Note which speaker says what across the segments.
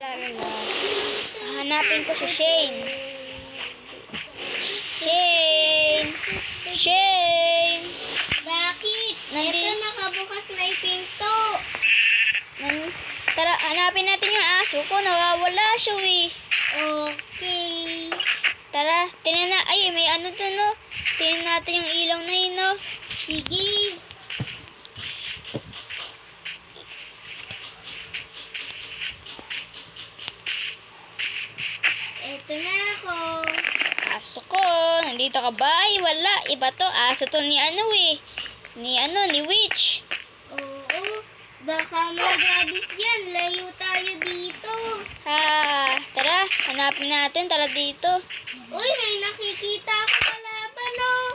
Speaker 1: Lalala. Hanapin ko si Shane. Shane! Shane!
Speaker 2: Bakit? Ito nakabukas na yung pinto.
Speaker 1: Tara, hanapin natin yung aso ko. Nawawala siya eh.
Speaker 2: Okay.
Speaker 1: Tara, tingnan na. Ay, may ano dun no. Tingnan natin yung ilaw na yun no.
Speaker 2: Sige. Ito na ako.
Speaker 1: Aso ko, nandito ka ba? Ay, wala. Iba to. Aso to ni ano eh. Ni Witch.
Speaker 2: Oo. Baka magabis yan. Layo tayo dito.
Speaker 1: Ha, tara, hanapin natin. Tara dito.
Speaker 2: Uy, may nakikita ako kalaban oh.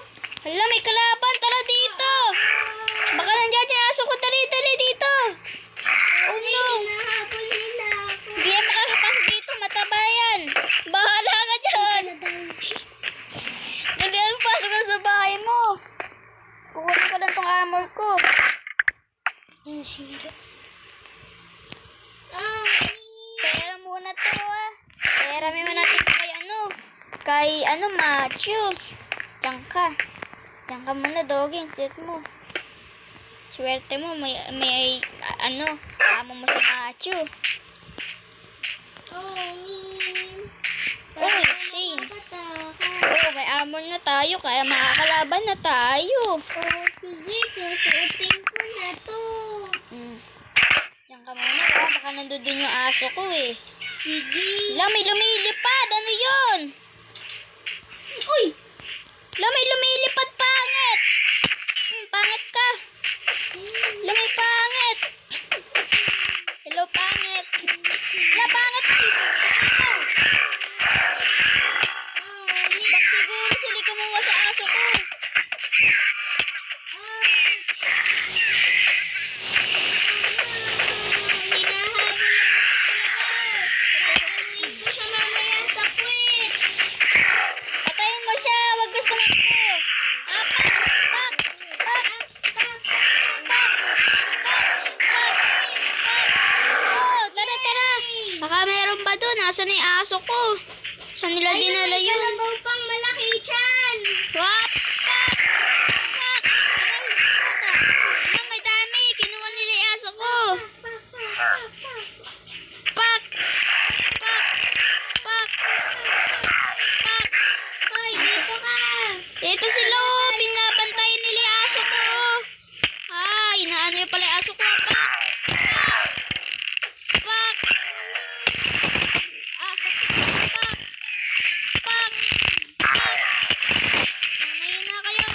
Speaker 1: Hala, may kalaban. Tara dito. Baka nandiyan yung aso ko. Dali dito. Oh no.
Speaker 2: Hinahabol nila ako.
Speaker 1: Hindi yan makakapasok dito. Mataba yan. Bahala ka dyan. Dali yan, pasok ka sa bahay mo. Kukunin ko lang tong armor ko. Pera muna to ah. Pera may natin kay Machu. Diyan ka muna doging. Sit mo. Swerte mo may amo mo si Machu. Uy, Shane. May armor na tayo kaya makakalaban na tayo.
Speaker 2: Sige, susuotin ko na to.
Speaker 1: Diyan ka muna ah. Baka nandun din yung aso ko eh.
Speaker 2: Sige.
Speaker 1: May lumilipad. Ano yun?
Speaker 2: Uy!
Speaker 1: May lumilipad. Pangit. Pangit ka. May pangit. Hello, pangit. Pangit. Bak siguro sili kumuha sa aso ko. Patayin mo siya. Wag gusto na ko. Tara. Baka meron pa doon. Nasaan na yung aso ko? Saan nila dinala yun?
Speaker 2: Kalabaw pang malaki dyan.
Speaker 1: Wap! May dami. Kinuha nila yung aso ko. Pak!
Speaker 2: Hoy, dito ka.
Speaker 1: Ito sila. Binabantayan nila yung aso ko. Inaano yung pala yung aso ko. Pak! Mamayin na kayo.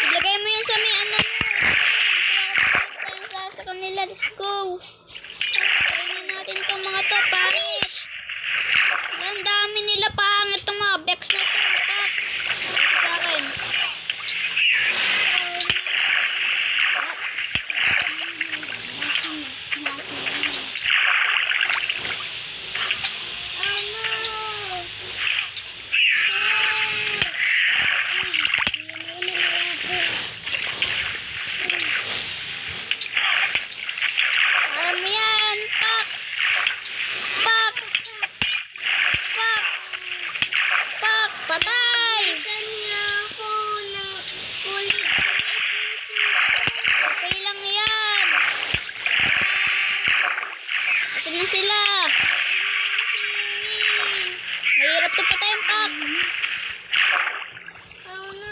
Speaker 1: Ilagay mo yan sa may ano mo. Sa kanila. Let's go. Kainin natin itong mga to. Pangit. Ang dami nila pangit. Itong mga Bex na to. Sa akin. Alam mo yan. Pak. Patay.
Speaker 2: Saan niya ako ng kulit?
Speaker 1: Okay lang yan. Ito na sila. Mahirap to patayin, Pak.
Speaker 2: Oh no.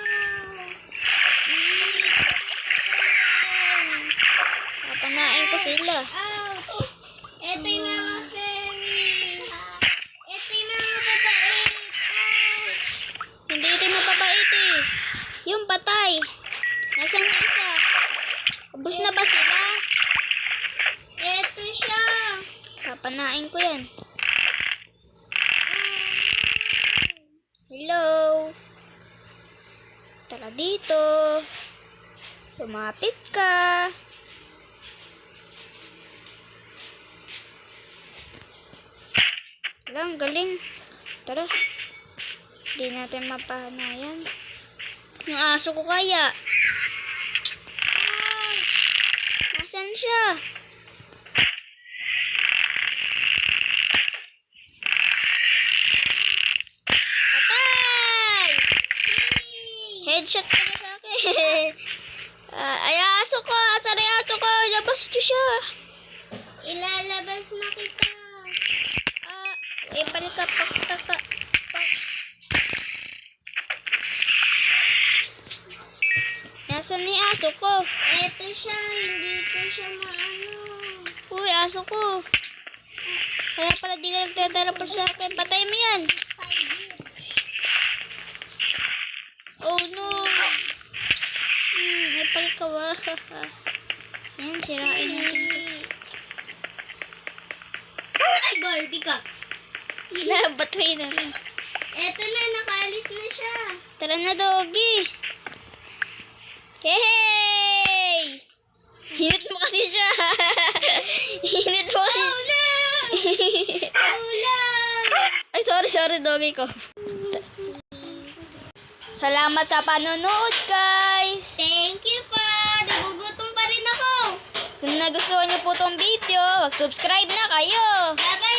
Speaker 1: Papanain ko sila.
Speaker 2: Ouch! Ito yung mga fairy. Ito yung mga babait. Ouch!
Speaker 1: Hindi ito yung mapapait eh. Yung patay. Nasaan yung isa? Ubus na ba sila?
Speaker 2: Ito siya.
Speaker 1: Papanain ko yan. Hello. Tara dito. Lumapit ka. Lang, galing. Tara. Hindi natin mapahanayan. Yung aso ko kaya. Ay, nasan siya? Patay! Headshot ka na sa akin. Ay, aso ko. Asan na yung aso ko? Labas ko siya.
Speaker 2: Ilalabas na kita.
Speaker 1: Palika. Nasaan ni aso ko?
Speaker 2: Eto siya, hindi ko siya maano.
Speaker 1: Uy, aso ko. Kaya pala di ka nagtatarapol sa akin. Patay mo yan. Oh no. May palikaw. Yan, sirain natin.
Speaker 2: Ay, Barbie ka.
Speaker 1: Ba't may na rin?
Speaker 2: Eto na, nakaalis na siya.
Speaker 1: Tara na, doggy. Hey! Hinit mo kasi siya. Hinit mo kasi.
Speaker 2: Oh no! Ulam!
Speaker 1: Ay, sorry, doggy ko. Salamat sa panonood, guys.
Speaker 2: Thank you po. Nagugutom pa rin ako.
Speaker 1: Kung nagustuhan niyo po tong video, mag-subscribe na kayo.
Speaker 2: Bye-bye.